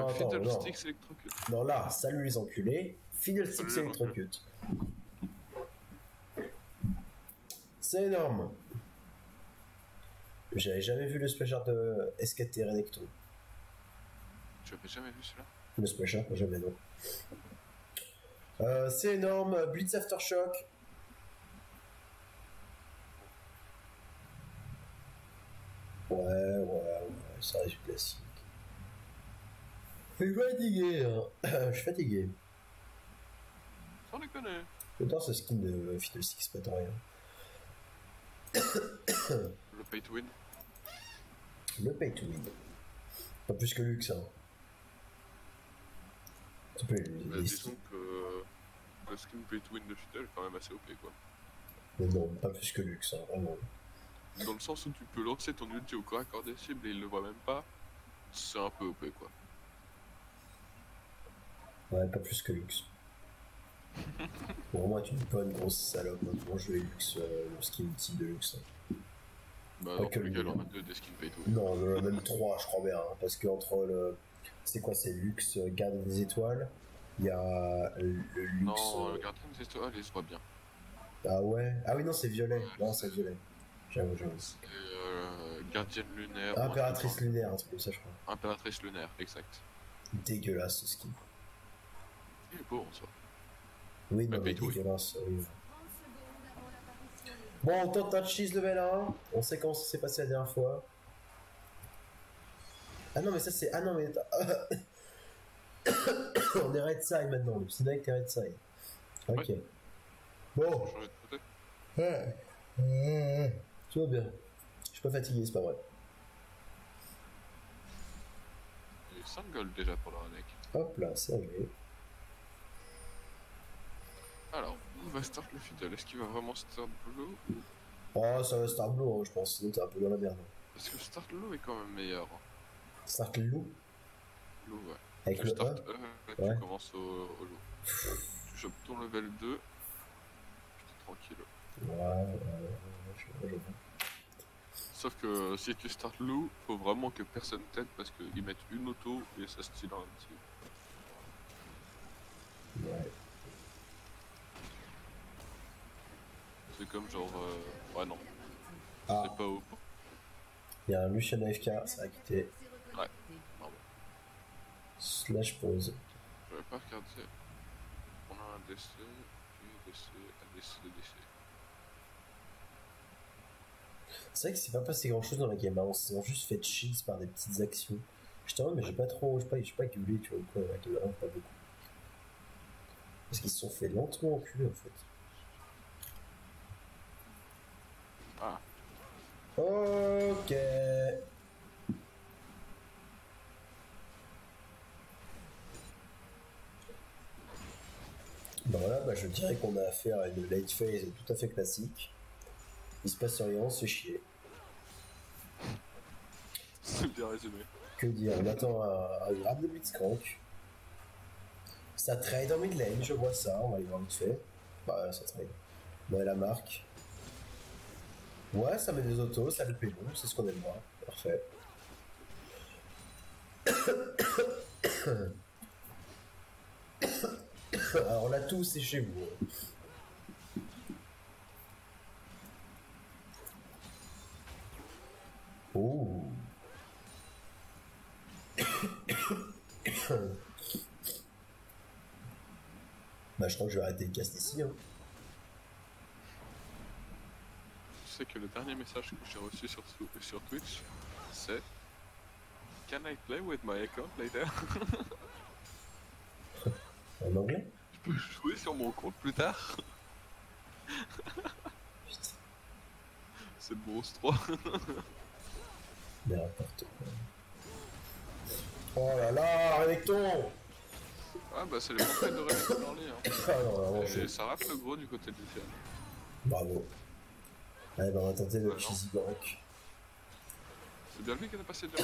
Non, attends, Fiddlesticks électrocute. Non, là, salut les enculés. Fiddlesticks électrocute. C'est énorme. J'avais jamais vu le splash art de SKT Renekton. J'avais jamais vu cela. Le splash art, jamais non. C'est énorme. Blitz Aftershock. Ouais, ça reste du classique. Je suis fatigué, hein. Je suis fatigué. Sans déconner. J'adore ce skin de Fiddlesticks, pas tant rien. Le pay to win. Le pay to win. Pas plus que Lux, hein. Disons que le skin pay to win de Fiddle est quand même assez OP quoi. Mais non, pas plus que Lux, hein, vraiment. Dans le sens où tu peux lancer ton ulti au corps à corps des cibles et il le voit même pas, c'est un peu OP quoi. Ouais, pas plus que Lux. Pour moi, tu n'es pas une grosse salope. Maintenant, je vais Lux, le skin ultime de Lux. Hein. Bah, dans tous les cas, on a deux des skins pay to win. Non, même 3, je crois bien. Hein, parce que entre le. C'est quoi, c'est Lux, Garde des Étoiles. Il y a le Lux. Non, le Gardien des Étoiles, il se voit bien. Ah ouais. Ah oui, non, c'est violet. Non, c'est violet. J'avoue. C'est Gardienne lunaire. Impératrice lunaire, un truc comme ça, je crois. Impératrice lunaire, exact. Dégueulasse ce skin. Il est beau en soi. Oui, non, mais dégueulasse. Oui. Bon, on tente un cheese level 1. On sait comment ça s'est passé la dernière fois. Ah non, mais ça c'est. Ah non, mais. On est red side maintenant. Le Psyduck est red side. Ok. Ouais. Bon. Changer de côté. Ouais. Tout va bien. Je suis pas fatigué, c'est pas vrai. Il y a 5 gold déjà pour le Renek. Hop là, c'est réglé. Alors, on va start le Fiddle. Est-ce qu'il va vraiment start Blue ou... Oh, ça va start blue, hein, je pense. Sinon, t'es un peu dans la merde. Parce que start Blue est quand même meilleur. Start le loup. Blue, ouais. Avec Tu le start E. tu Ouais. commences au loup. Tu chopes ton level 2. T'es tranquille. Ouais, je vois. Sauf que si tu start loup, faut vraiment que personne t'aide parce qu'ils mettent une auto et ça style un petit. Ouais. C'est comme genre. Ouais, non. Ah. C'est pas haut. Il y a un Lucian AFK, ça a quitté. Ouais, pardon. Slash pause. J'avais pas regardé. On a un DC, puis DC, ADC, DC. C'est vrai que c'est pas passé grand chose dans la game, hein. On s'est juste fait cheese par des petites actions. Je t'en mais j'ai pas trop, j'ai pas gueulé, tu vois, quoi, avec le 1, pas beaucoup. Parce qu'ils se sont fait lentement enculer en fait. Ah. Ok. Ben voilà, bah je dirais qu'on a affaire à une late phase tout à fait classique. Il se passe rien, on se fait chier. C'est bien résumé. Que dire, on attend un grab de Blitzcrank. Ça trade en mid lane, je vois ça, on va aller voir vite fait. Bah ça trade. Bon, la marque. Ouais, ça met des autos, ça le fait bon, c'est ce qu'on aime voir. Parfait. Alors là, tout c'est chez vous. Oh. Bah je crois que je vais arrêter le cast ici. Hein. Tu sais que le dernier message que j'ai reçu sur Twitch, c'est Can I play with my account later? En anglais? Je peux jouer sur mon compte plus tard? Putain. C'est Bronze 3. N'importe quoi. Oh là là, Renekton! Ah bah c'est les montrées de Renekton en ligne. Hein. Ah non, vraiment, Et ça rate le gros du côté du ciel. Bravo. Allez, bah on va tenter le Ouais, cheesy bank. C'est bien lui qui a passé de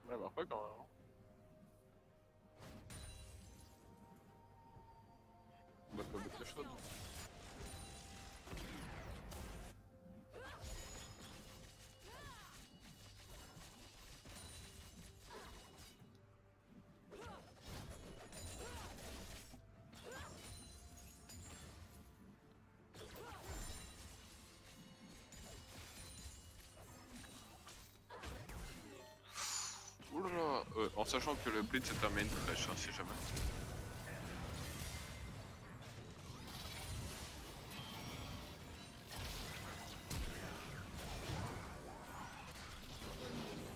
Ouais, bah pas quand même. sachant que le Blitz est un main fresh, hein, si jamais.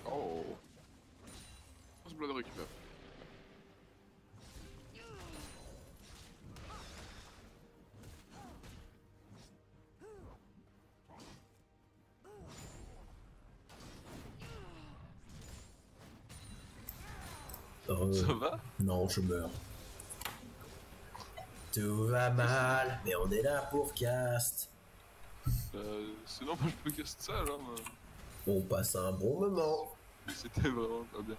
Oh, First Blood récupère. Ça va? Non, je meurs. Tout va mal, mais on est là pour cast. Sinon, moi je peux caster ça alors. On passe un bon moment. C'était vraiment pas bien.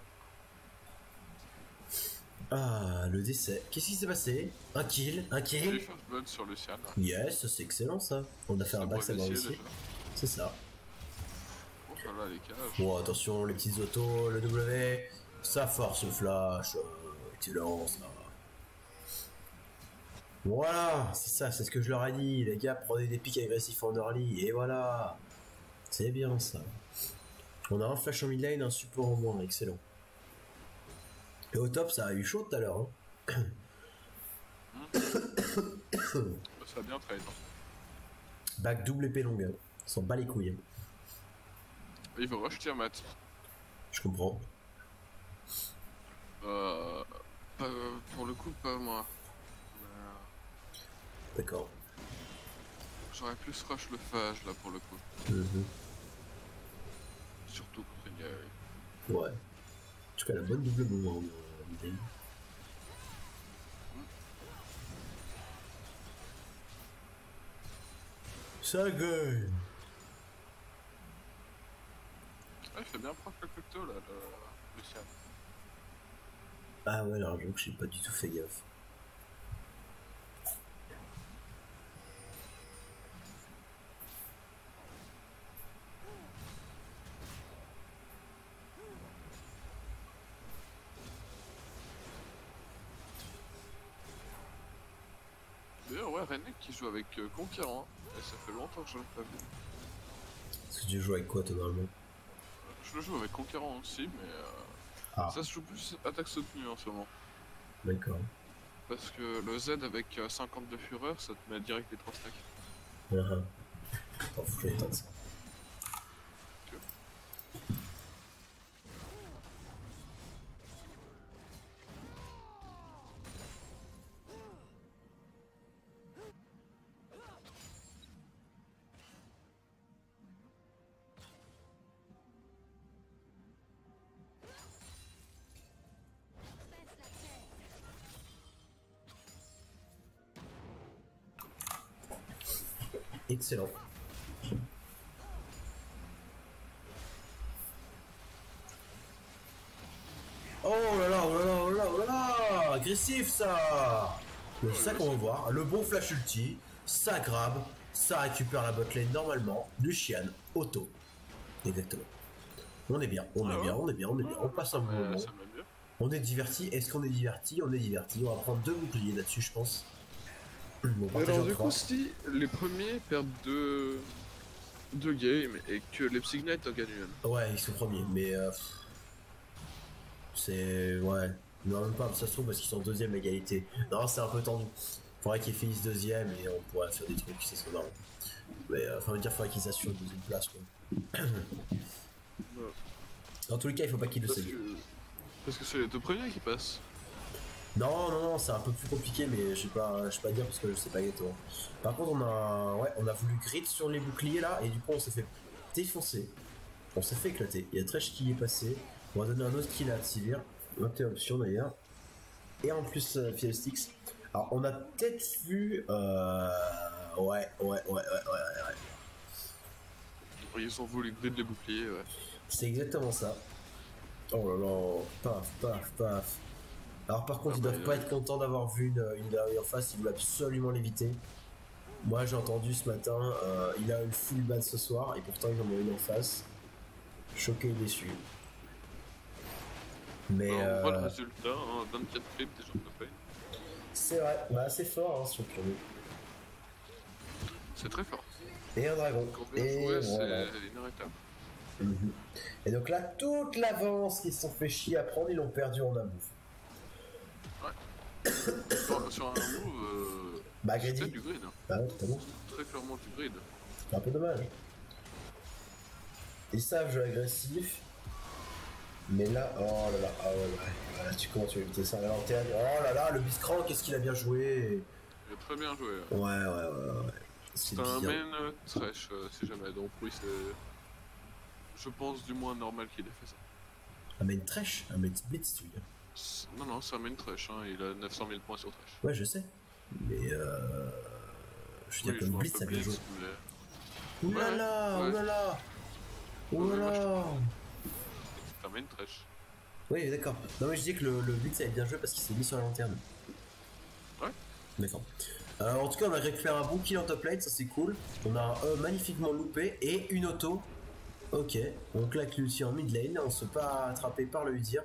Ah, le décès. Qu'est-ce qui s'est passé? Un kill? Un J'ai eu kill? First Blood sur Lucian. Yes, c'est excellent ça. On a fait un backstab aussi. C'est ça. Oh là là, les cages. Bon, attention, les petites autos, le W. Ça force le flash. Excellent ça. Voilà, c'est ça, c'est ce que je leur ai dit. Les gars, prenez des pics agressifs en early. Et voilà. C'est bien ça. On a un flash en mid lane, un support en moins. Excellent. Et au top, ça a eu chaud tout à l'heure. Hein. Ça a bien trade. Hein. Back double épée longue. Hein. S'en bat les couilles. Hein. Il veut rush Tiamat. Je comprends. Pour le coup, pas moi. D'accord. J'aurais plus rush le phage là pour le coup. Surtout contre une gueule. Ouais. En tout cas, la bonne double mouvement en mid lane. Ça gueule. Ah, il fait bien proc le crypto là, le Lucian. Ah ouais, alors j'avoue que j'ai pas du tout fait gaffe. D'ailleurs, ouais, Rennek qui joue avec Conquérant, et ça fait longtemps que je l'ai pas vu. Est-ce que tu joues avec quoi toi normalement? Je le joue avec Conquérant aussi, mais ça se joue plus attaque soutenue en ce moment. D'accord. Parce que le Z avec 50 de fureur, ça te met direct les 3 stacks. Attends, faut que j'aille tenter ça. Excellent. Oh là là, oh là là, oh là là, oh là là, agressif ça. C'est ça qu'on va voir. Le bon flash ulti, ça grab, ça récupère la botlane normalement. Lucian, auto. Exactement. On est bien, on est bien, on est bien, on est bien. On passe un bon moment. On est diverti. Est-ce qu'on est diverti? On est diverti. On va prendre 2 boucliers là-dessus, je pense. Bon, alors du coup, si les premiers perdent 2 games et que les Psygnite en gagnent une. Ouais, ils sont premiers, mais c'est... Ouais. Non, même pas, ça se trouve parce qu'ils sont deuxième égalité. Non, c'est un peu tendu. Faudrait qu'ils finissent deuxième et on pourrait faire des trucs, c'est ce qu'on a. Mais enfin, dire, faudrait qu'ils assurent une deuxième place, quoi. Dans tous les cas, il faut pas qu'ils le sachent. Parce que c'est les 2 premiers qui passent. Non, non, non, c'est un peu plus compliqué, mais je sais pas dire parce que je sais pas exactement. Par contre, on a voulu grid sur les boucliers là, et du coup, on s'est fait défoncer. On s'est fait éclater. Il y a Thresh qui est passé. On va donner un autre kill à Sivir. Interruption d'ailleurs. Et en plus, Fielstix. Alors, on a peut-être vu. Ouais. Ils ont voulu grid les boucliers, ouais. C'est exactement ça. Oh là là, paf. Alors par contre, ils doivent pas être contents d'avoir vu une dernière en face, ils voulaient absolument l'éviter. Moi j'ai entendu ce matin, il a eu le full ban ce soir, et pourtant ils en ont une en face. Choqué et déçu. Mais on voit le résultat, hein, 24 clips des gens de paye. C'est vrai, bah c'est fort hein, sur le C'est très fort. Et un dragon. Quand bien joué, c'est inarrêtable. Mhm. Et donc là, toute l'avance qu'ils se sont fait chier à prendre, ils l'ont perdu en un move. Sur un move, Bah, c'était Greedy. du grid. Hein. Bah ouais, totalement. Très clairement du grid. C'est un peu dommage. Ils savent jouer agressif. Mais là, oh là là, ah ouais, ouais. Voilà, comment tu vas éviter ça à la lanterne. Oh là là, le Biscran, qu'est-ce qu'il a bien joué. Il a très bien joué. Ouais. C'est un main trash, si jamais. Donc oui, c'est... Je pense du moins normal qu'il ait fait ça. Un main trash, un main blitz, tu veux dire. Non, c'est un main trash, hein. Il a 900 000 points sur trash. Ouais, je sais. Mais je veux dire que le blitz, ça a bien joué. Mais... Oulala, ouais. oulala. Oulala. C'est un main trash. Oui, d'accord. Non, mais je dis que le blitz, ça avait bien joué parce qu'il s'est mis sur la lanterne. Ouais. D'accord. En tout cas, on a récupéré un bon kill en top lane, ça c'est cool. On a un E magnifiquement loupé et une auto. Ok, on claque l'ulti en mid lane, on se fait pas attraper par le Udyr.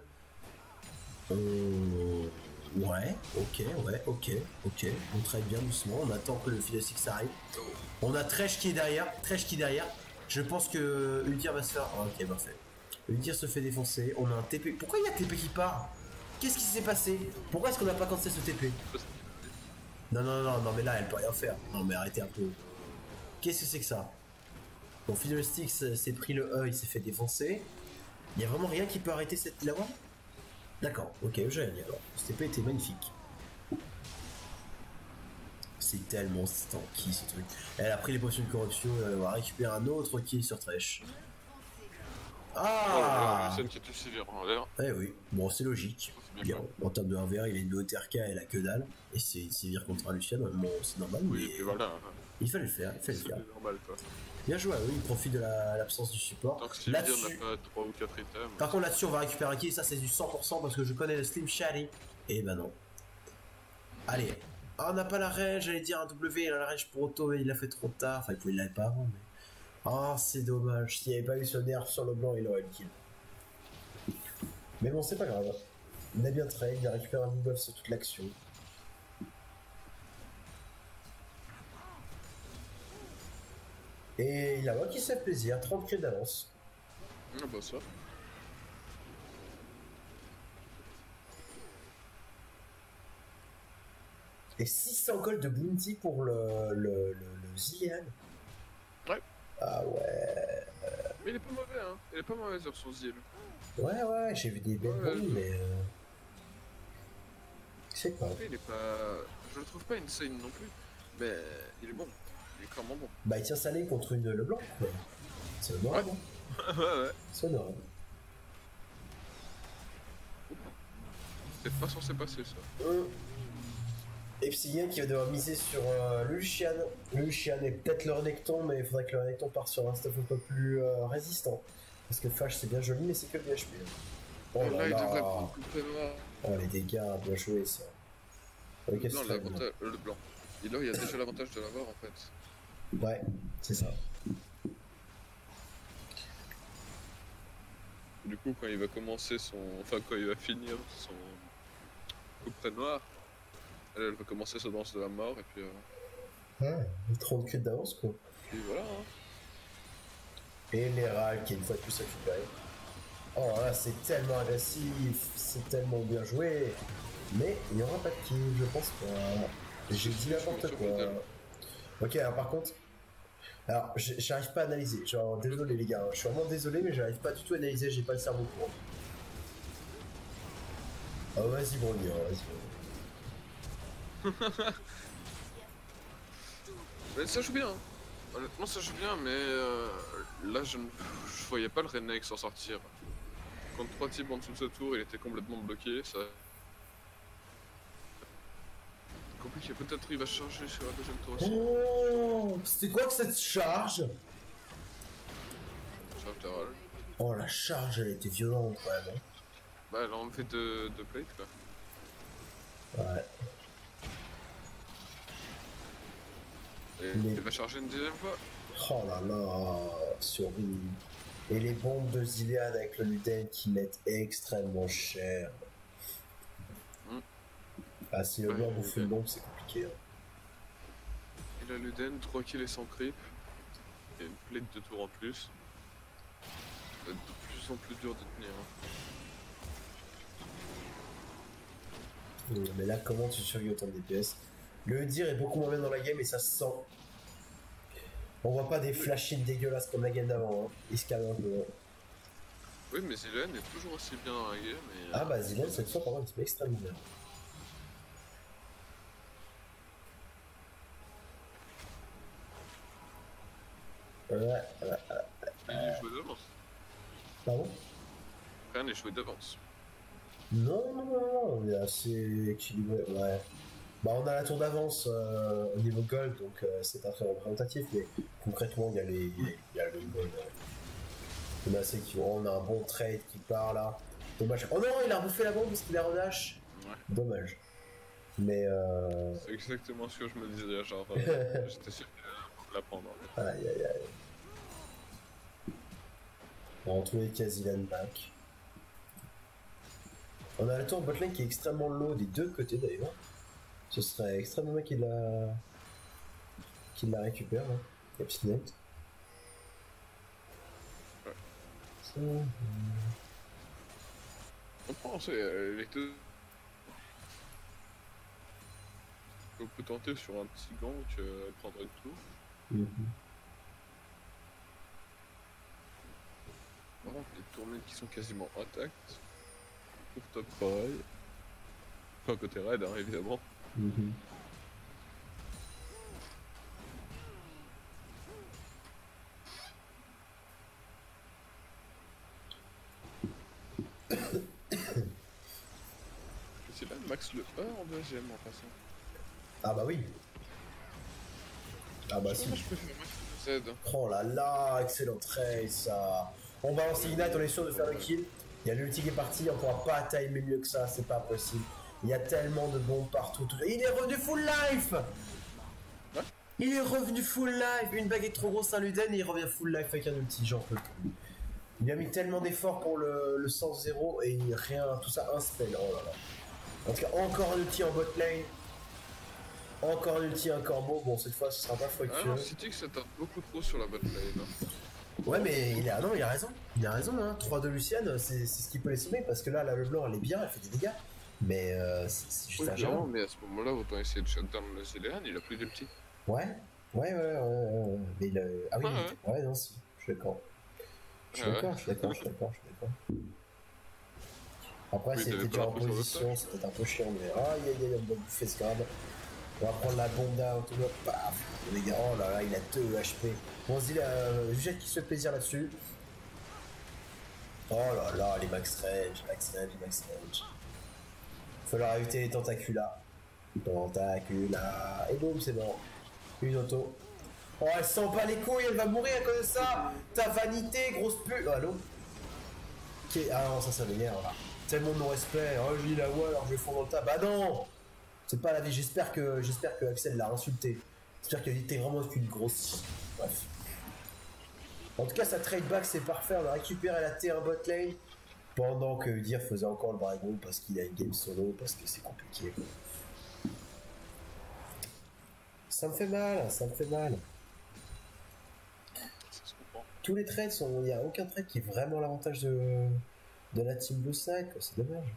Ouais, ok. On traite bien doucement, on attend que le Fiddlesticks arrive. On a Thresh qui est derrière, Je pense que Udyr va se faire... Oh, ok, parfait. Udyr se fait défoncer, on a un TP. Pourquoi il y a TP qui part? Qu'est-ce qui s'est passé? Pourquoi est-ce qu'on n'a pas cancellé ce TP? Non, mais là, elle peut rien faire. Non, mais arrêtez un peu. Qu'est-ce que c'est que ça? Bon, Fiddlesticks s'est pris le E, il s'est fait défoncer. Il y a vraiment rien qui peut arrêter cette lave? D'accord, ok, génial. Alors, ce TP était magnifique. C'est tellement stanky ce truc. Elle a pris les potions de corruption, elle va récupérer un autre kill sur Thresh. Ah, oh, qui est aussi sévère en l'air. Eh oui, bon, c'est logique. Bien, en termes de 1v1, il a une OTRK, elle a que dalle. Et c'est sévère contre un Lucian, bon, c'est normal, oui, mais voilà. il fallait le faire, C'est normal, quoi. Bien joué, oui, il profite de l'absence du support. Donc si là-dessus, on n'a pas 3 ou 4 items. Par contre, là-dessus, on va récupérer un kill, ça c'est du 100% parce que je connais le Slim Shady. Et ben non. Allez. Ah, on n'a pas la rage, j'allais dire un W, il a la rage pour auto, mais il l'a fait trop tard. Enfin, il l'avait pas avant, mais. Ah, c'est dommage. S'il n'y avait pas eu ce nerf sur le blanc, il aurait le kill. Mais bon, c'est pas grave. Il a bien trade, il a récupéré un buff sur toute l'action. Et il a qui se fait plaisir, 30 kills d'avance. Ah bah ça. Et 600 gold de bounty pour le Zilean. Ouais. Ah ouais. Mais il est pas mauvais, hein. Il est pas mauvais sur son Zil. Ouais, j'ai vu des belles bombes, mais. Je sais pas. Il est pas. Je le trouve pas insane non plus. Mais il est bon. Il est clairement bon. Bah, il tient sa ligne contre une Leblanc, quoi. C'est honorable. Ouais. C'est honorable. C'est pas censé passer ça. Et puis c'est qui va devoir miser sur le Lucian. Le Lucian est peut-être le Renekton, mais il faudrait que le Renekton parte sur un stuff un peu plus résistant. Parce que Fash c'est bien joli, mais c'est que le HP. Oh là, il devrait prendre le noir. Oh les dégâts, bien joué ça. Le blanc. Et là, il y a déjà l'avantage de l'avoir en fait. Ouais, c'est ça. Du coup, quand il va commencer son. Enfin, quand il va finir son coup noir, elle va commencer sa danse de la mort et puis. Ouais, 30 kills d'avance quoi. Et voilà. Hein. Et l'Héral qui est une fois de plus récupéré. Oh là, c'est tellement agressif, c'est tellement bien joué. Mais il n'y aura pas de kill, je pense pas. J'ai dit n'importe quoi. Ok, alors par contre. Alors, j'arrive pas à analyser. Genre, désolé les gars, je suis vraiment désolé, mais j'arrive pas du tout à analyser, j'ai pas le cerveau pour. Oh, vas-y, Brognon, vas-y. Mais ça joue bien. Honnêtement, ça joue bien, mais là, je voyais pas le Renekton s'en sortir. Contre 3 types en dessous de ce tour, il était complètement bloqué. Ça. Compliqué, peut-être il va charger sur la deuxième tour aussi. Oh, c'était quoi que cette charge? Charge d'Héral. Oh, la charge, elle était violente quand même. Hein. Bah, elle a en fait de plate quoi. Ouais. Et il va charger une deuxième fois. Oh là là, c'est horrible. Et les bombes de Zilean avec le Luden qui mettent extrêmement cher. Ah, si le blanc bouffe une bombe, c'est compliqué. Hein. Il a Luden, 3 kills et sans creep. Et une plate de tour en plus. va être de plus en plus dur de tenir. Hein. Mais là, comment tu survis autant de DPS? Le Udyr est beaucoup moins bien dans la game et ça se sent. On voit pas des flashings dégueulasses comme la game d'avant, hein. Il se calme un peu. Hein. Oui, mais Zilean est toujours aussi bien dans la game. Et, ah bah Zilean, cette fois, par contre, il se met extrêmement bien. Il est joué d'avance. Pardon? Rien n'est joué d'avance. Non, on est assez équilibré, ouais. Bah on a la tour d'avance au niveau gold, donc c'est pas très représentatif, mais concrètement il y a le gold. On a un bon trade qui part là. Dommage. Oh non, il a rebouffé la bombe parce qu'il a redash. Ouais. Dommage. Mais c'est exactement ce que je me disais, genre j'étais sûr de la prendre. Aïe. On tous les cas Zilean back. On a la tour botlane qui est extrêmement low des deux côtés d'ailleurs. Ce serait extrêmement bien qu'il la récupère là. Capsinet. Ouais. On pense les deux. On peut tenter sur un petit gank prendre une tour. Par contre, les tournées qui sont quasiment intactes. Pour top pareil. Enfin, côté raid, hein, évidemment. C'est là max le E en deuxième en passant. Ah bah oui. Ah bah si. Je préfère max le Z. Oh là là, excellent trade ça. On balance Ignite, on est sûr de faire le kill. Il y a l'ulti qui est parti, on pourra pas timer mieux que ça, c'est pas possible. Il y a tellement de bombes partout. Il est revenu full life. Ouais. Il est revenu full life. Une baguette trop grosse, un Luden, et il revient full life avec un ulti, j'en peux plus. Il a mis tellement d'efforts pour le 100-0 et rien, tout ça, un spell. Oh là là. En tout cas, encore un ulti en bot lane. Encore un ulti, un corbeau. Bon, cette fois, ce sera pas fructueux. Ah non, City que ça tape beaucoup trop sur la bot lane. Ouais, mais il a raison. Il a raison, hein. 3 de Luciane, c'est ce qui peut les sommer parce que là, le blanc, elle est bien, elle fait des dégâts. Mais c'est juste un genre. Mais à ce moment-là, autant essayer de shutdown le Zilean, il a plus d'ulti. Ouais. Mais il a. Ah oui, ouais, non, si. Je suis d'accord. Je suis d'accord. Après, oui, c'était déjà en position, c'était un peu chiant, mais aïe, on va bouffer ce grab. On va prendre la bombe down, tout le monde, paf. Les gars, oh là là, il a 2 HP. Bon, on se dit, Jujette qui se fait plaisir là-dessus. Oh là là, les max range. Faut leur éviter les tentaculas. Et boum, c'est bon. Une auto. Oh, elle sent pas les couilles, elle va mourir à cause de ça. Ta vanité, grosse pute. Oh, allô? Ah non, ça m'énerve là. Tellement de non-respect. Oh, j'ai dit la voix alors je vais fondre dans le tas. Bah non! C'est pas la vie. J'espère que Axel l'a insulté. J'espère qu'il était vraiment qu'une grosse. Bref. En tout cas, sa trade back c'est parfait. On a récupéré la T1 bot lane. Pendant que Udyr faisait encore le dragon parce qu'il a une game solo, parce que c'est compliqué. Ça me fait mal. Tous les trades sont. Il n'y a aucun trade qui est vraiment l'avantage de la team Blue Snack, c'est dommage.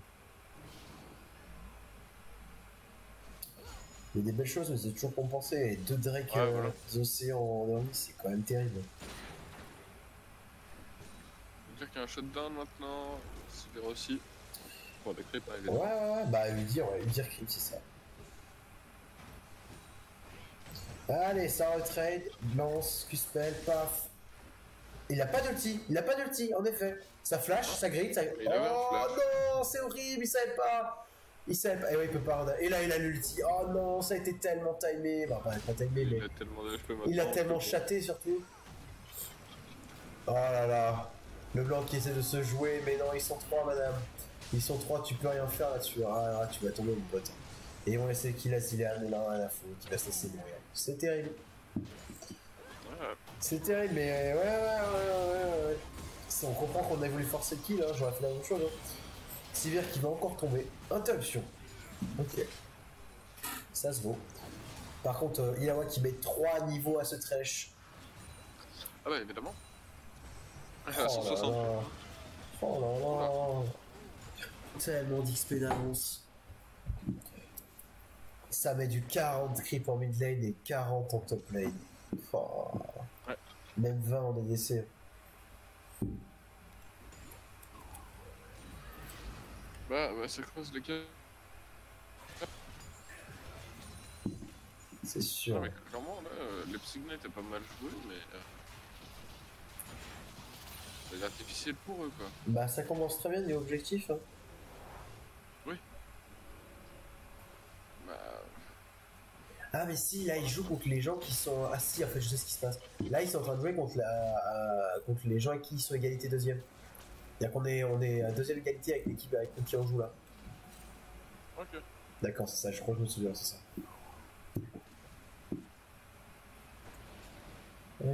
Il y a des belles choses, mais c'est toujours compensé. Et 2 Drake des océans en early, c'est quand même terrible. On va dire qu'il y a un shutdown maintenant, c'est vrai aussi. Pour des creeps, évidemment. Ouais, bah Udyr creep, c'est ça. Allez, ça retrade, lance, Q-spell, paf. Il a pas d'ulti, en effet. Ça flash, ça grille, ça... Oh non, c'est horrible, il savait pas. Et ouais, il peut pas... Et là, il a l'ulti. Oh non, ça a été tellement timé. Bah, pas timé, mais... Il a tellement chaté, surtout. Oh là là. Le blanc qui essaie de se jouer, mais non, ils sont 3, madame. Ils sont 3, tu peux rien faire là-dessus. Ah, tu vas tomber, mon pote. Et ils vont laisser qu'il a Zilean, il a rien à foutre. Il va se laisser mourir. C'est terrible. C'est terrible, mais ouais. On comprend qu'on a voulu forcer le kill, hein, j'aurais fait la même chose. Hein. Sivir qui va encore tomber. Interruption. Ok. Ça se vaut. Par contre, Illaoi qui met 3 niveaux à ce trash. Ah bah évidemment. À 160. Oh là là. Tellement d'XP d'avance. Ça met du 40 creep en mid lane et 40 en top lane. Oh. Ouais. Même 20 en ADC. Bah, ça creuse le cas. C'est sûr. Non, mais clairement, là, le Psygnet était pas mal joué, mais. Ça a l'air difficile pour eux, quoi. Bah, ça commence très bien niveau objectif. Hein. Oui. Bah. Ah, mais si, là, ils jouent contre les gens qui sont. Ah, si, en fait, je sais ce qui se passe. Là, ils sont en train de jouer contre, contre les gens qui sont égalité deuxième. C'est-à-dire qu'on est, on est à deuxième égalité avec l'équipe avec qui on joue là. Ok. D'accord, c'est ça, je crois que je me souviens, c'est ça. Je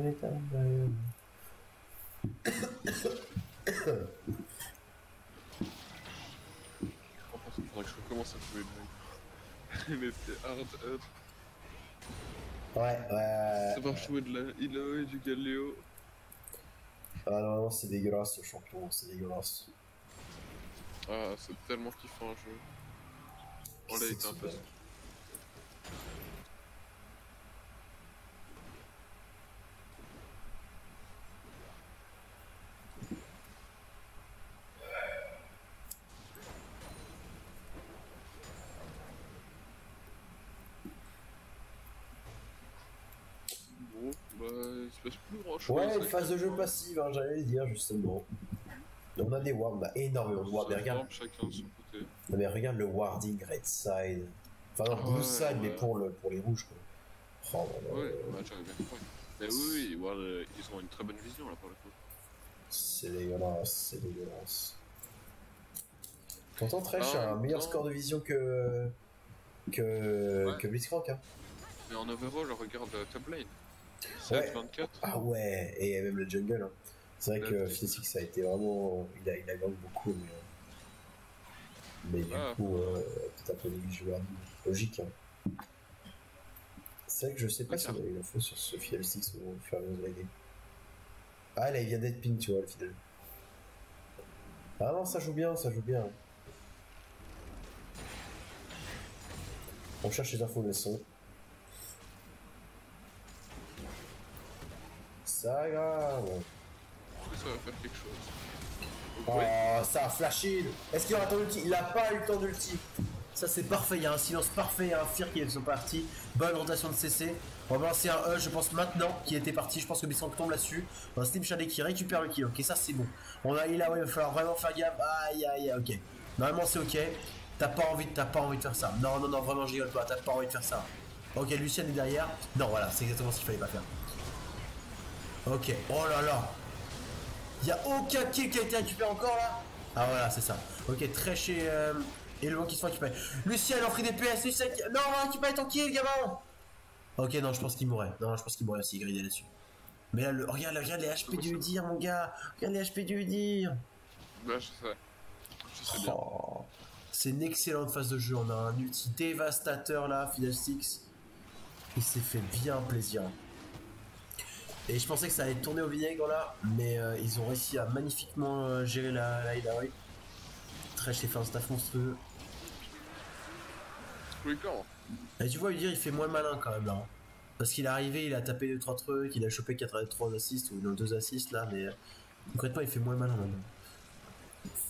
pense qu'il faudrait que je recommence à jouer le mais c'était hard up. Ouais. Savoir jouer de la Ilo et du Galio. Ah non, c'est dégueulasse ce champion, c'est dégueulasse. Ah, c'est tellement kiffant un jeu. On l'a été un peu. Bon, bah, il se passe plus grand chose. Ouais, une phase de jeu passive, hein, j'allais le dire justement. On a des wards, on a énormément de wards, mais regarde. Chacun de son côté. Non, mais regarde le warding red side. Enfin, non, blue side, mais pour les rouges, quoi. Oh, non, ouais, bah, j'avais bien compris. Mais oui, ils ont une très bonne vision là pour le coup. C'est dégueulasse, c'est dégueulasse. T'entends Thresh a un meilleur score de vision que Blitzcrank, hein. Mais en overall, regarde top lane. 7-24. Ouais. Ah ouais, et même le jungle, hein. C'est vrai que Fiddlesticks ça a été vraiment. Il a gagné beaucoup, mais du coup, peut-être un peu négligé, logique. Hein. C'est vrai que je sais pas si on a eu l'info sur ce Fiddlesticks au fur et à mesure de la game. Ah là, il vient d'être ping, tu vois, le Fiddle. Ah non, ça joue bien, ça joue bien. On cherche les infos de son. Ça grave. Ça va faire quelque chose. Oh, ça a flashé. Est-ce qu'il aura ton ulti? Il a pas eu le temps d'ulti. Ça c'est parfait, il y a un silence parfait, il y a un Fear qui sont partis. Bonne rotation de CC. On va balancer un E, je pense maintenant, qui était parti. Je pense que Bissang tombe là-dessus. On a Steam Shadé qui récupère le kill. Ok, ça c'est bon. On a Ila, ouais, il va falloir vraiment faire gaffe. Aïe, ok. Normalement c'est ok. T'as pas envie de faire ça. Non, vraiment je rigole pas. T'as pas envie de faire ça. Ok, Lucien est derrière. Non, voilà, c'est exactement ce qu'il fallait pas faire. Ok, oh là là. Y'a aucun kill qui a été récupéré encore là. Ah voilà, c'est ça. Ok, très chez... Et le vent qui se fait récupérer. Lucien, il a pris des PS. Lucien qui... Non, on va récupérer ton kill, gamin. Ok, non, je pense qu'il mourrait. Non, je pense qu'il mourrait aussi, il gridait là-dessus. Mais là, regarde les HP du Udyr, mon gars. Regarde les HP du Udyr. Bah, je sais bien. C'est une excellente phase de jeu. On a un ulti dévastateur là, Fiddlesticks. Il s'est fait bien plaisir. Et je pensais que ça allait tourner au vinaigre là, mais ils ont réussi à magnifiquement gérer la Ilaoi. Thresh les fait un staff monstrueux. Oui, clairement. Et tu vois, Udyr il fait moins malin quand même là. Hein. Parce qu'il est arrivé, il a tapé 2-3 trucs, il a chopé 3 assists ou 2 assists là, mais concrètement il fait moins malin maintenant.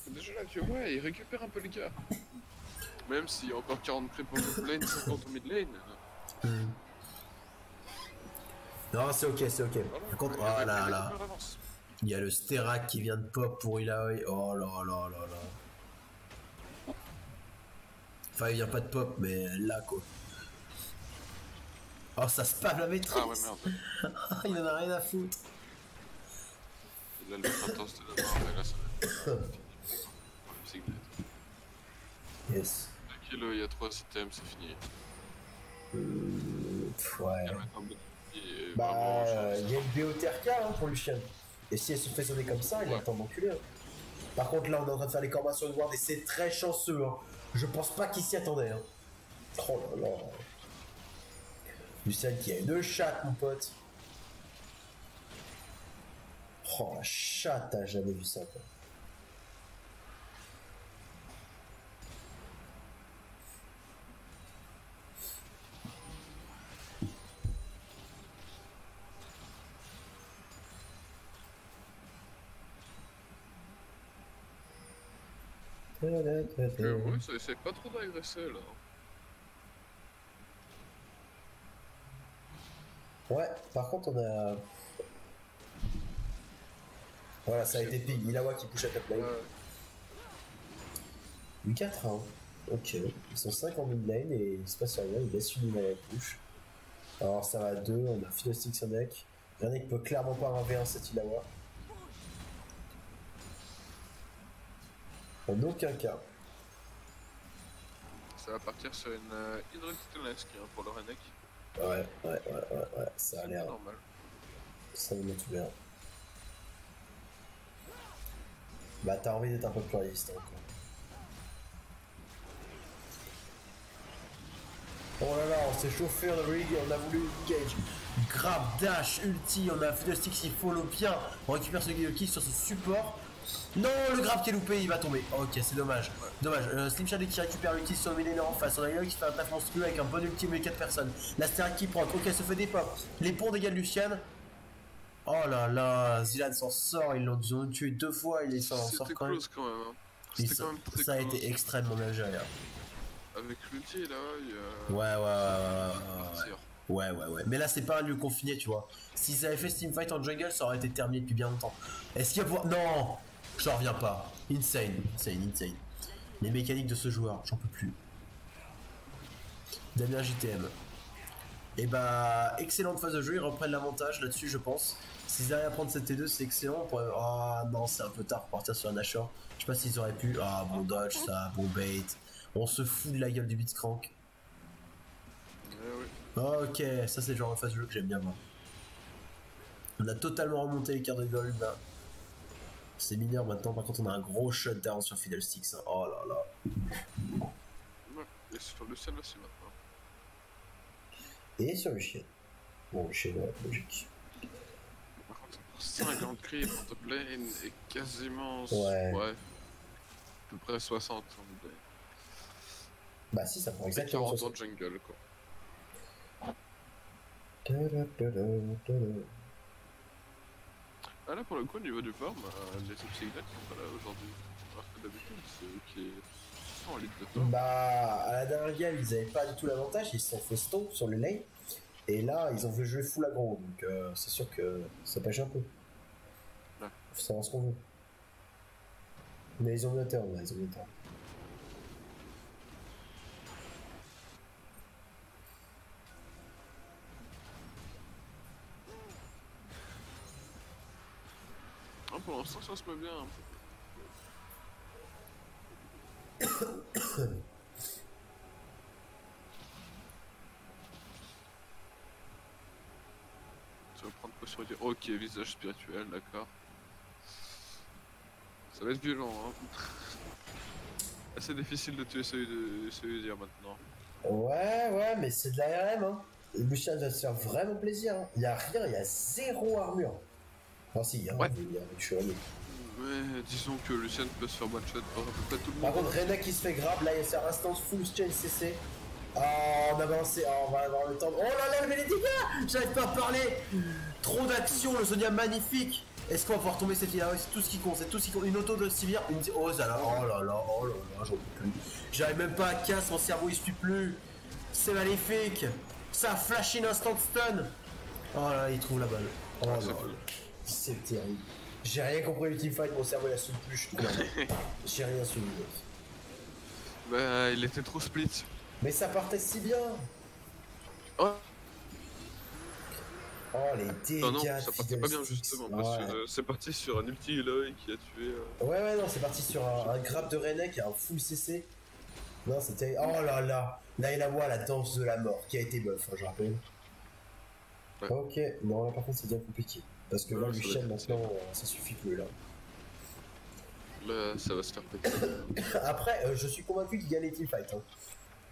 Déjà là, tu vois, il récupère un peu les gars. Même s'il y a encore 40 creeps en top lane, 50 en mid lane. Non, c'est ok, c'est ok. Par contre, oh là là. Il y a le Sterak qui vient de pop pour Ilaoi. Oh là là là là. Enfin, il vient pas de pop, mais là quoi. Oh, ça spam la maîtrise. Ah ouais, merde. Il en a rien à foutre. Il a le printemps de la mort, mais là ça va. Psygnet. Yes. Il y a 3 items, c'est fini. Ouais. Bah, il y a une BOTRK hein, pour Lucien. Et si elle se fait sonner comme ça, il a le temps d'enculer. Hein. Par contre, là, on est en train de faire les combats sur le ward et c'est très chanceux. Hein. Je pense pas qu'il s'y attendait. Hein. Oh là là. Lucien qui a une chatte, mon pote. Oh la chatte, t'as jamais vu ça quoi. Ouais, ça essaie pas trop d'agresser là. Ouais, par contre on a... Voilà, ça a été ping. Ilawa qui push à top lane. U4 hein. Ok. Ils sont 5 en mid lane et il se passe rien, ils laissent une Ilawa push. Alors ça va à 2, on a Fiddlesticks en deck. Renek peut clairement pas 1v1 cette Ilawa. En aucun cas. Ça va partir sur une Hydrotitanesque hein, pour le Renek. Ouais, ça a l'air. Normal. Ça me met tout bien. Bah t'as envie d'être un peu plus réaliste encore. Oh là là, on s'est chauffé, on a voulu engage. Grab, dash, ulti, on a Fiddlesticks il follow bien. On récupère ce kill sur ce support. Non, le grab qui est loupé, il va tomber. Ok, c'est dommage. Dommage. Slim Shadow qui récupère l'ulti sur le millénaire en face. On a Yao qui fait un taf monstrueux avec un bon ulti mais 4 personnes. La Sterac qui prend. Ok, elle se fait des pop. Les ponts dégagent Lucian. Oh là là, Zilan s'en sort. Ils l'ont tué 2 fois. Il s'en sort quand même. Quand même. Hein. C'était quand même très ça a été extrêmement bien géré. Avec l'ulti là, il y a... Ouais. Mais là, c'est pas un lieu confiné, tu vois. S'ils avaient fait Steam Fight en jungle, ça aurait été terminé depuis bien longtemps. Est-ce qu'il y a... Non, j'en reviens pas. Insane. Les mécaniques de ce joueur, j'en peux plus. Damien JTM. Et bah, excellente phase de jeu, ils reprennent l'avantage là-dessus, je pense. S'ils arrivent à prendre cette T2, c'est excellent. Ah non, c'est un peu tard pour partir sur un Nashor. Je sais pas s'ils auraient pu. Ah, bon dodge, ça, bon bait. On se fout de la gueule du Blitzcrank. Ok, ça c'est le genre de phase de jeu que j'aime bien voir. On a totalement remonté les cartes de gold là. C'est mineur maintenant, par contre on a un gros shutdown sur Fiddlesticks. Hein. Oh là là. Ouais, et sur le ciel aussi maintenant. Et sur le chien. Bon, le chien, ouais, logique. Par contre, 50 creeps en top lane et quasiment. Ouais. À peu près 60 en mid lane. Bah si, ça prend exactement 40 en jungle quoi. Ah là pour le coup au niveau du farm, les Obsidian sont pas là aujourd'hui. Alors que d'habitude c'est eux qui sont en ligue de farm. Bah à la dernière game ils avaient pas du tout l'avantage, ils se sont fait stomp sur le lane. Et là ils ont fait jouer full aggro, donc c'est sûr que ça pêche un peu. Ouais. Faut savoir ce qu'on veut. Mais ils ont le turn là, ils ont le turn. Ah, pour l'instant ça se met bien. Ça va prendre potion et dire ok visage spirituel, d'accord. Ça va être violent hein. Assez difficile de tuer celui de dire maintenant. Ouais, mais c'est de l'ARM hein. Lucian va se faire vraiment plaisir. Hein. Il y a rien, il y a 0 armure. Enfin si, hein, ouais. Il y a un chevalier. Ouais, disons que Lucian peut se faire one shot par à peu près tout le monde. Par contre, Rena qui se fait grab, là il y a instance full chain CC. Oh, on a avancé, on va avoir le temps. Oh là là, mais les dégâts! J'arrive pas à parler! Trop d'action, le Sonia magnifique! Est-ce qu'on va pouvoir tomber cette vidéo? C'est tout ce qui compte, c'est tout ce qui compte. Une auto de Sivir, une... Oh là, j'en peux plus. J'arrive même pas à casse, mon cerveau il suit plus. C'est magnifique! Ça a flashé une instant stun! Oh là, il trouve la balle. Oh là là, c'est terrible. J'ai rien compris du teamfight, mon cerveau il a suivi plus, je trouve. J'ai rien suivi. Bah, il était trop split. Mais ça partait si bien! Oh, oh les dégâts! non, ça partait pas bien justement, parce que c'est parti sur un ulti Eloy qui a tué... Ouais, non, c'est parti sur un grab de Renek et un full CC. Non, c'était... Oh là là! Là, il a voit la danse de la mort, qui a été buff, hein, je rappelle. Ouais. Ok, non, là par contre c'est bien compliqué. Parce que là, Lucian, maintenant, ça suffit plus, là. Là, ça va se faire péter. Après, je suis convaincu qu'il gagne les teamfights. Hein.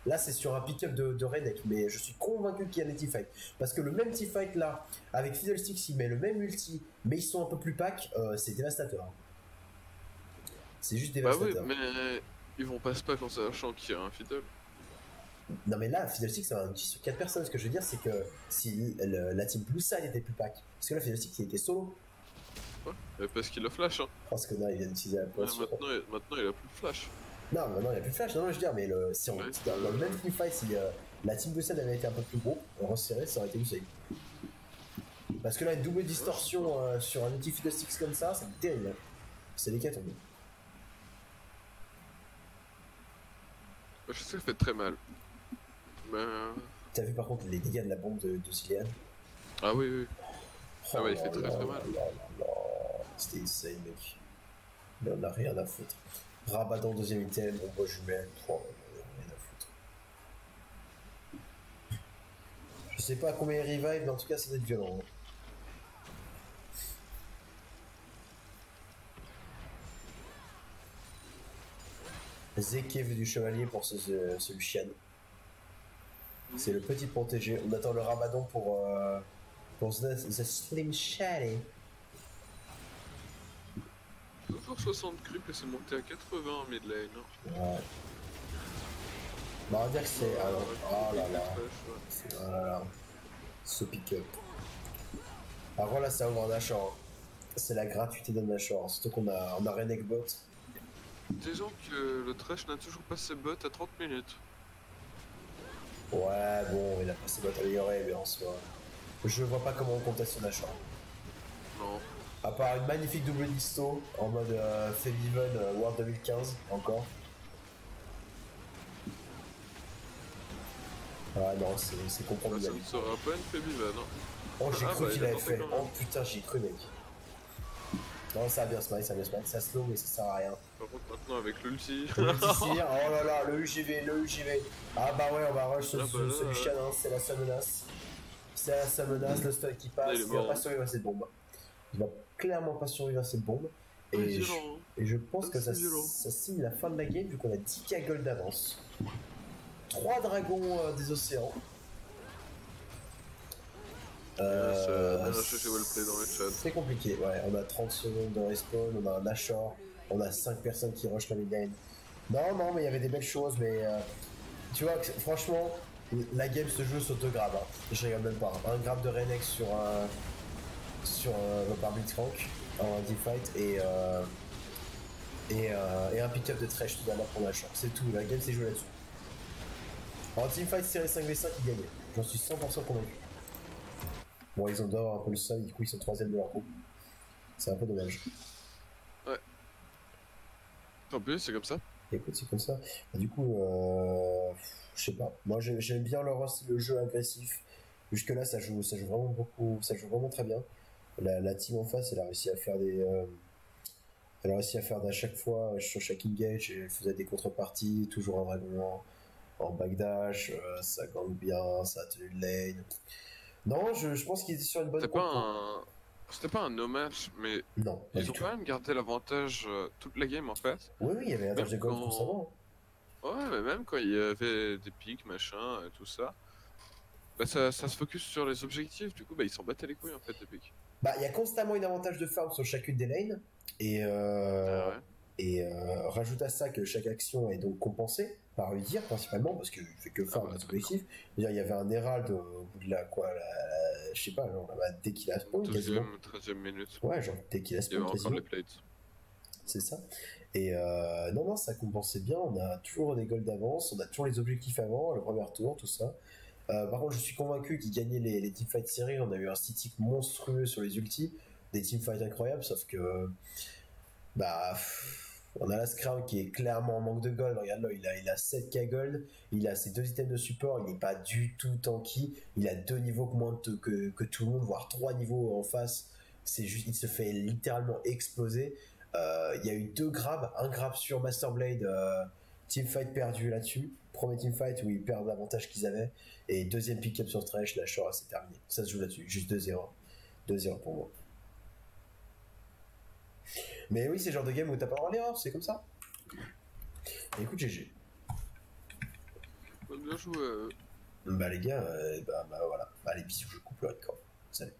Là, c'est sur un pick-up de Redneck, mais je suis convaincu qu'il y a des teamfights. Parce que le même teamfight là, avec Fiddlesticks, il met le même ulti, mais ils sont un peu plus pack, c'est dévastateur. C'est juste Bah oui, dévastateur. mais ils vont pas se pack en sachant qu'il y a un fiddle. Non, mais là, Fiddlesticks, c'est un ulti sur 4 personnes. Ce que je veux dire, c'est que si la team Blue Side était plus pack, parce que là, Fiddlesticks, il était solo. Ouais, mais parce qu'il a flash, hein. Parce que non, il vient d'utiliser la Ouais, potion. maintenant il a plus de flash. Non, non, il n'y a plus de flash. Non, je veux dire, mais si on, Ouais, dans le même teamfight, si la team Blue Side avait été un peu plus gros, resserré, ça aurait été Blue Side. Parce que là, une double distorsion sur un outil Fiddlesticks comme ça, c'est terrible. Hein. C'est l'hécatombe. je sais que ça fait très mal. Mais... T'as vu par contre les dégâts de la bombe de Cillian? Ah oui, oui. Oh Ah ouais, il là fait très là très là mal. là là. C'était insane, mec. Mais on a rien à foutre. Rabadan deuxième item, bombe jumelle. Oh, on a rien à foutre. Je sais pas à combien il revive, mais en tout cas, ça doit être violent. Hein. Zeke veut du chevalier pour ce Lucian. C'est le petit protégé. On attend le Rabadan pour The Slim Shady. Toujours 60 creep et c'est monté à 80 en mid lane. Hein. Ouais. Bah, on va dire que c'est. Alors, oh là là. Ouais. Oh là là. Ce pick-up. Alors là, ça ouvre un Nashor. C'est la gratuité d'un Nashor. Surtout qu'on a Renekk bot. Disons que le trash n'a toujours pas ses bots à 30 minutes. Ouais, bon, il a pas ses bots améliorées, mais en soi. Je vois pas comment on conteste ce Nashor. Non. À part une magnifique double disto en mode Febiven World 2015, encore. Ah non, c'est Bah, ça compromis. ne sera pas une Febivan. Hein. Oh, j'ai cru qu'il avait fait. Quand même. Oh putain, j'ai cru, mec. Non, ça a bien smite, ça a bien smite. Ça slow, mais ça sert à rien. Par contre, maintenant avec l'ulti. Oh là là, le UGV. Ah bah ouais, on va rush ce Lucian, hein, c'est la seule menace. C'est la seule menace, le stun qui passe, il va pas survivre à cette bombe. Il va clairement pas survivre à cette bombe. Et je pense que ça signe la fin de la game vu qu'on a 10k gold d'avance. 3 dragons des océans. C'est compliqué, ouais. On a 30 secondes de respawn, on a un Nashor, on a 5 personnes qui rushent la mid-lane. Non, mais il y avait des belles choses, mais tu vois, franchement, la game se joue sur 2 grabs. Hein. Je rigole même pas. Un grab de Renekk sur par Blitzcrank en team fight et un pick-up de Thresh tout à l'heure pour Nashor. C'est tout, la game s'est jouée là-dessus. En teamfight série 5v5, ils gagnaient. J'en suis 100% convaincu. Bon, ils ont d'or un peu le seul, du coup ils sont 3ème de leur groupe. C'est un peu dommage. Ouais. Tant pis, c'est comme ça. Écoute, c'est comme ça. Et du coup, je sais pas. Moi j'aime bien le jeu agressif. Jusque là, ça joue vraiment beaucoup, ça joue vraiment très bien. La team en face, elle a réussi à faire elle a réussi à faire d'à chaque fois sur chaque engage, elle faisait des contreparties, toujours un dragon en backdash, ça gagne bien, ça a tenu le lane. Non, je pense qu'ils étaient sur une bonne compo. C'était pas un no match, mais non, ils ont quand même gardé l'avantage toute la game en fait. Oui, il y avait l'avantage de gold constamment. Ouais, mais même quand il y avait des pics, machin, et tout ça, bah ça se focus sur les objectifs, du coup bah ils s'en battaient les couilles en fait des pics. Bah il y a constamment une avantage de farm sur chacune des lanes, rajoute à ça que chaque action est donc compensée par Udyr principalement, parce qu'il fait que farm objectif. Il y avait un Herald au bout de je sais pas, genre, dès qu'il a spawn, quasiment. 13ème minute. Ouais, genre dès qu'il a spawn, il y avait encore les plates. C'est ça. Et non, ça compensait bien. On a toujours des goals d'avance, on a toujours les objectifs avant, le premier tour, tout ça. Par contre, je suis convaincu qu'ils gagnaient les teamfights séries. On a eu un static monstrueux sur les ultis, des teamfights incroyables, sauf que bah on a la Scrum qui est clairement en manque de gold. Regarde là, il a 7k gold, il a ses 2 items de support, il n'est pas du tout tanky, il a 2 niveaux moins que tout le monde, voire 3 niveaux en face. C'est juste, il se fait littéralement exploser. Il y a eu 2 grabs, un grab sur Master Blade, teamfight perdu là-dessus. Premier teamfight où ils perdent l'avantage qu'ils avaient, et deuxième pick-up sur Thresh, la Shore, c'est terminé. Ça se joue là-dessus, juste 2-0. 2-0 pour moi. Mais oui, c'est le genre de game où t'as pas le droit à l'erreur, c'est comme ça. Et écoute, GG. Bien joué. Bah les gars, bah voilà. Allez, bisous, je coupe le record. Salut.